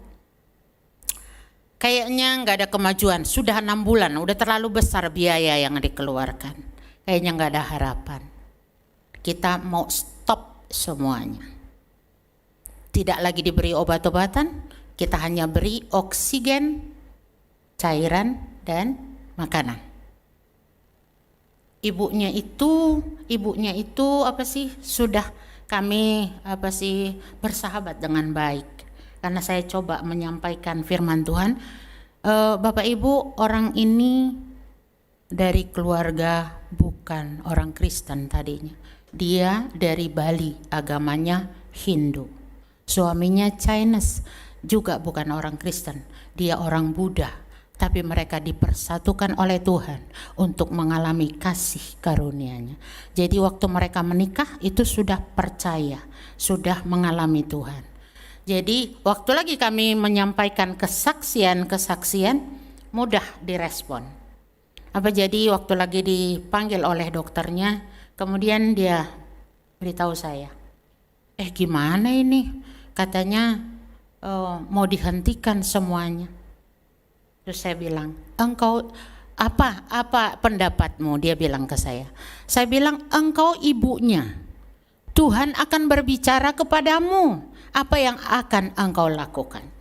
kayaknya nggak ada kemajuan, sudah 6 bulan, udah terlalu besar biaya yang dikeluarkan. Kayaknya nggak ada harapan. Kita mau stop semuanya. Tidak lagi diberi obat-obatan, kita hanya beri oksigen, cairan, dan makanan. Ibunya itu sudah kami bersahabat dengan baik. Karena saya coba menyampaikan firman Tuhan, Bapak Ibu, orang ini dari keluarga bukan orang Kristen tadinya. Dia dari Bali, agamanya Hindu. Suaminya Chinese, juga bukan orang Kristen. Dia orang Buddha, tapi mereka dipersatukan oleh Tuhan untuk mengalami kasih karunia-Nya. Jadi waktu mereka menikah itu sudah percaya, sudah mengalami Tuhan. Jadi waktu lagi kami menyampaikan kesaksian, mudah direspon. Jadi waktu lagi dipanggil oleh dokternya, kemudian dia beritahu saya, gimana ini? Katanya mau dihentikan semuanya. Terus saya bilang, engkau apa pendapatmu? Dia bilang ke saya. Saya bilang, engkau ibunya. Tuhan akan berbicara kepadamu. Apa yang akan engkau lakukan?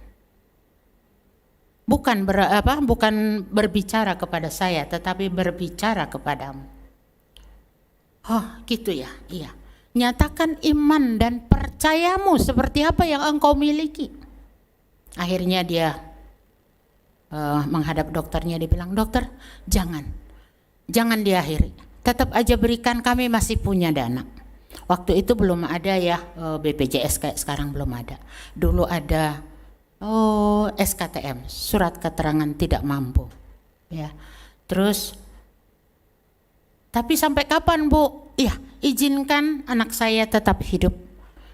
Bukan berbicara kepada saya, tetapi berbicara kepadamu. Oh gitu ya, iya. Nyatakan iman dan percayamu seperti apa yang engkau miliki. Akhirnya dia menghadap dokternya, dia bilang, dokter jangan diakhiri, tetap aja berikan, kami masih punya dana. Waktu itu belum ada ya BPJS kayak sekarang, belum ada. Dulu ada SKTM, surat keterangan tidak mampu, ya. Terus, tapi sampai kapan Bu? Ya, izinkan anak saya tetap hidup.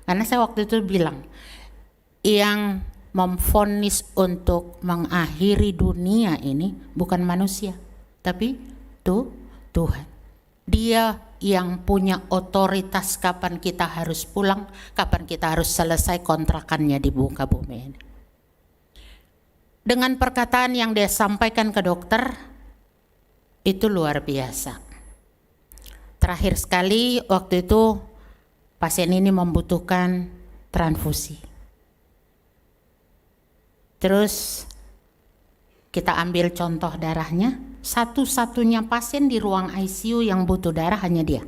Karena saya waktu itu bilang, yang memvonis untuk mengakhiri dunia ini bukan manusia, tapi Tuhan. Dia yang punya otoritas kapan kita harus pulang, kapan kita harus selesai kontrakannya di muka bumi ini. Dengan perkataan yang dia sampaikan ke dokter, itu luar biasa. Terakhir sekali waktu itu pasien ini membutuhkan transfusi. Terus kita ambil contoh darahnya, satu-satunya pasien di ruang ICU yang butuh darah hanya dia.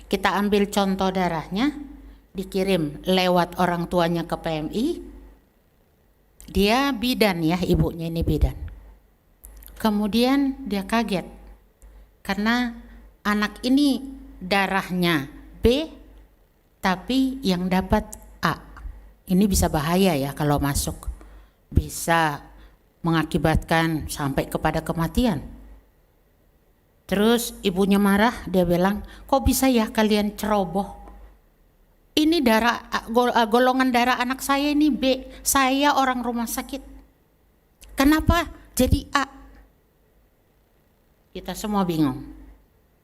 Kita ambil contoh darahnya, dikirim lewat orang tuanya ke PMI. Dia bidan ya, ibunya ini bidan. Kemudian dia kaget karena anak ini darahnya B tapi yang dapat A. Ini bisa bahaya ya kalau masuk, bisa mengakibatkan sampai kepada kematian. Terus ibunya marah, dia bilang, kok bisa ya kalian ceroboh? Ini golongan darah anak saya ini B, saya orang rumah sakit. Kenapa jadi A? Kita semua bingung.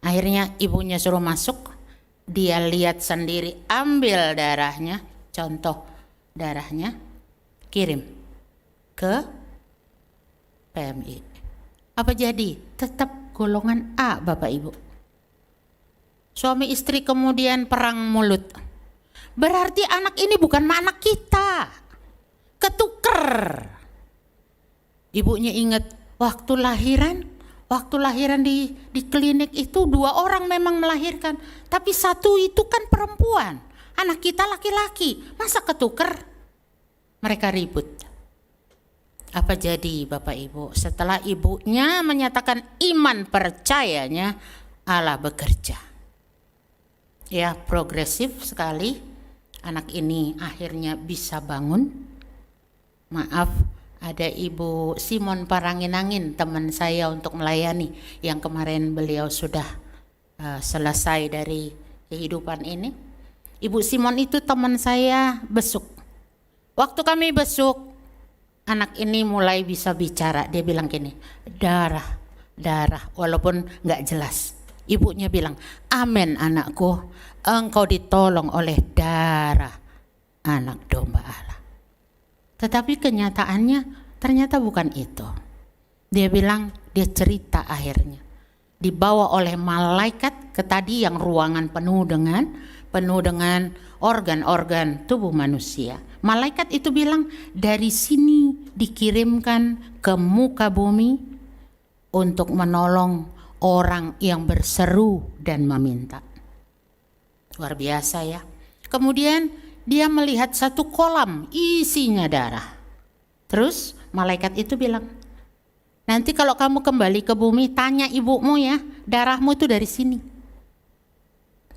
Akhirnya ibunya suruh masuk, dia lihat sendiri, ambil darahnya, contoh darahnya, kirim ke PMI. Apa jadi? Tetap golongan A, Bapak Ibu. Suami istri kemudian perang mulut. Berarti anak ini bukan anak kita, ketuker. Ibunya ingat waktu lahiran di klinik itu 2 orang memang melahirkan, tapi 1 itu kan perempuan, anak kita laki-laki, masa ketuker? Mereka ribut. Apa jadi Bapak Ibu? Setelah ibunya menyatakan iman percayanya, Allah bekerja. Ya, progresif sekali. Anak ini akhirnya bisa bangun Maaf, ada Ibu Simon Paranginangin, teman saya untuk melayani, yang kemarin beliau sudah selesai dari kehidupan ini. Ibu Simon itu teman saya besuk. Waktu kami besuk, anak ini mulai bisa bicara. Dia bilang gini, darah, walaupun nggak jelas. Ibunya bilang, amin anakku, engkau ditolong oleh darah anak domba Allah. Tetapi kenyataannya ternyata bukan itu. Dia bilang, dia cerita akhirnya dibawa oleh malaikat ke tadi yang ruangan penuh dengan organ-organ tubuh manusia. Malaikat itu bilang, dari sini dikirimkan ke muka bumi untuk menolong orang yang berseru dan meminta. Luar biasa ya. Kemudian dia melihat satu kolam isinya darah. Terus malaikat itu bilang, nanti kalau kamu kembali ke bumi, tanya ibumu ya, darahmu itu dari sini.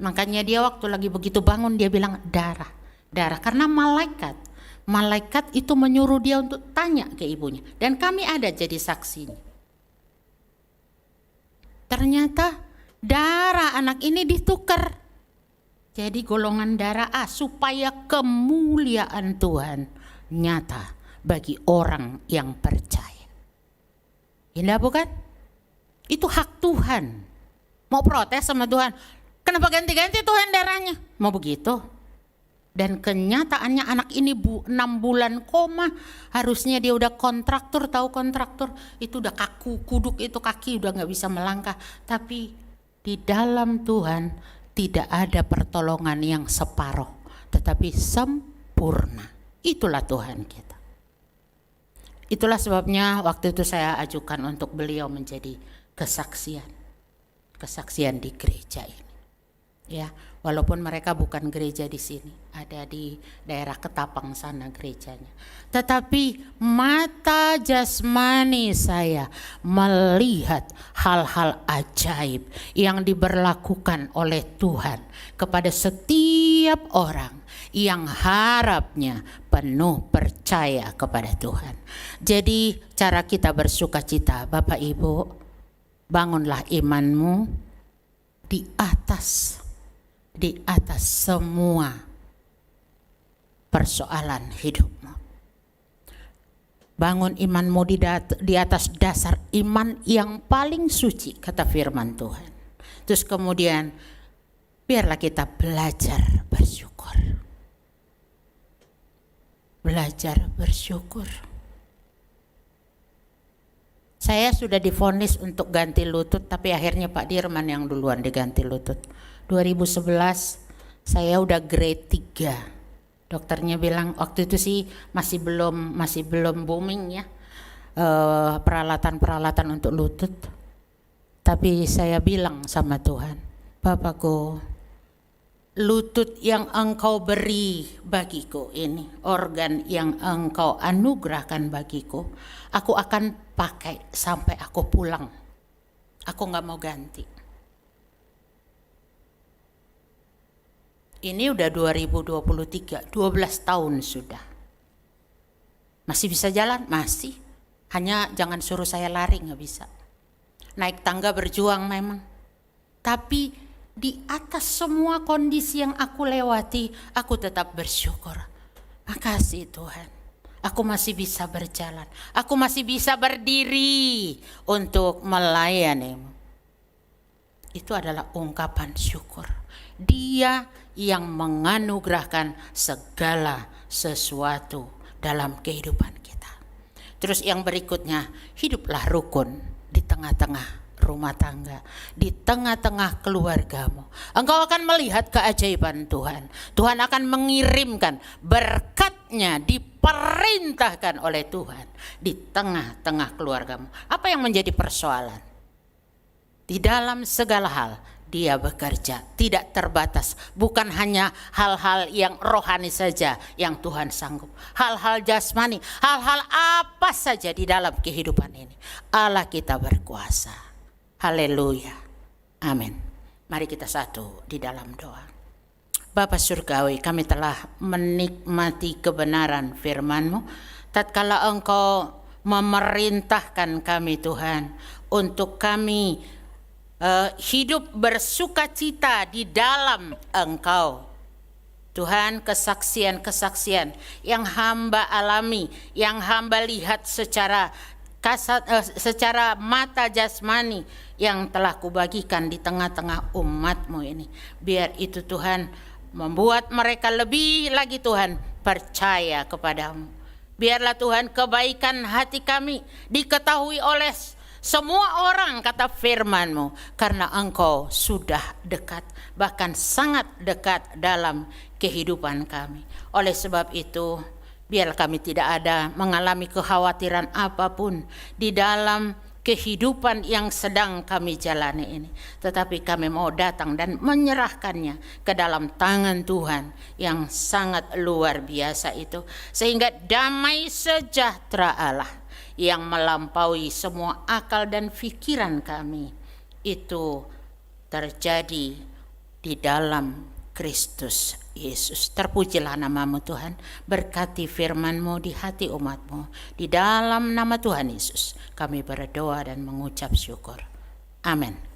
Makanya dia waktu lagi begitu bangun, dia bilang darah. Karena malaikat itu menyuruh dia untuk tanya ke ibunya. Dan kami ada jadi saksinya. Ternyata darah anak ini ditukar jadi golongan darah A, supaya kemuliaan Tuhan nyata bagi orang yang percaya. Indah bukan? Itu hak Tuhan. Mau protes sama Tuhan, kenapa ganti-ganti Tuhan darahnya? Mau begitu? Dan kenyataannya anak ini 6 bulan koma. Harusnya dia udah kontraktur, tahu kontraktur? Itu udah kaku, kuduk itu kaki udah gak bisa melangkah. Tapi di dalam Tuhan tidak ada pertolongan yang separuh, tetapi sempurna. Itulah Tuhan kita. Itulah sebabnya waktu itu saya ajukan untuk beliau menjadi kesaksian di gereja ini. Ya, walaupun mereka bukan gereja di sini, ada di daerah Ketapang sana gerejanya. Tetapi mata jasmani saya melihat hal-hal ajaib yang diberlakukan oleh Tuhan kepada setiap orang yang harapnya penuh percaya kepada Tuhan. Jadi cara kita bersukacita, Bapak Ibu, bangunlah imanmu di atas semua persoalan hidupmu. Bangun imanmu di atas dasar iman yang paling suci, kata firman Tuhan. Terus kemudian biarlah kita belajar bersyukur. Belajar bersyukur. Saya sudah divonis untuk ganti lutut, tapi akhirnya Pak Dirman yang duluan diganti lutut. 2011 saya udah grade 3. Dokternya bilang waktu itu sih masih belum booming ya, peralatan untuk lutut. Tapi saya bilang sama Tuhan, Bapakku, lutut yang Engkau beri bagiku ini, organ yang Engkau anugerahkan bagiku, aku akan pakai sampai aku pulang. Aku gak mau ganti. Ini udah 2023, 12 tahun sudah. Masih bisa jalan? Masih. Hanya jangan suruh saya lari, gak bisa. Naik tangga berjuang memang. Tapi di atas semua kondisi yang aku lewati, aku tetap bersyukur. Makasih Tuhan. Aku masih bisa berjalan. Aku masih bisa berdiri untuk melayani-Mu. Itu adalah ungkapan syukur. Dia yang menganugerahkan segala sesuatu dalam kehidupan kita. Terus yang berikutnya, hiduplah rukun di tengah-tengah rumah tangga, di tengah-tengah keluargamu. Engkau akan melihat keajaiban Tuhan. Tuhan akan mengirimkan berkatnya, diperintahkan oleh Tuhan di tengah-tengah keluargamu. Apa yang menjadi persoalan? Di dalam segala hal Dia bekerja, tidak terbatas. Bukan hanya hal-hal yang rohani saja yang Tuhan sanggup. Hal-hal jasmani, hal-hal apa saja di dalam kehidupan ini. Allah kita berkuasa. Haleluya. Amin. Mari kita satu di dalam doa. Bapa Surgawi, kami telah menikmati kebenaran firman-Mu. tatkala Engkau memerintahkan kami Tuhan untuk kami hidup bersukacita di dalam Engkau. Tuhan, kesaksian-kesaksian yang hamba alami, yang hamba lihat secara mata jasmani yang telah kubagikan di tengah-tengah umat-Mu ini. Biar itu Tuhan membuat mereka lebih lagi Tuhan percaya kepadamu. Biarlah Tuhan kebaikan hati kami diketahui oleh semua orang, kata firman-Mu, karena Engkau sudah dekat, bahkan sangat dekat dalam kehidupan kami. Oleh sebab itu, biar kami tidak ada mengalami kekhawatiran apapun di dalam kehidupan yang sedang kami jalani ini. Tetapi kami mau datang dan menyerahkannya ke dalam tangan Tuhan yang sangat luar biasa itu. Sehingga damai sejahtera Allah yang melampaui semua akal dan pikiran kami itu terjadi di dalam Kristus Yesus. Terpujilah nama-Mu Tuhan, berkati firman-Mu di hati umat-Mu. Di dalam nama Tuhan Yesus kami berdoa dan mengucap syukur. Amin.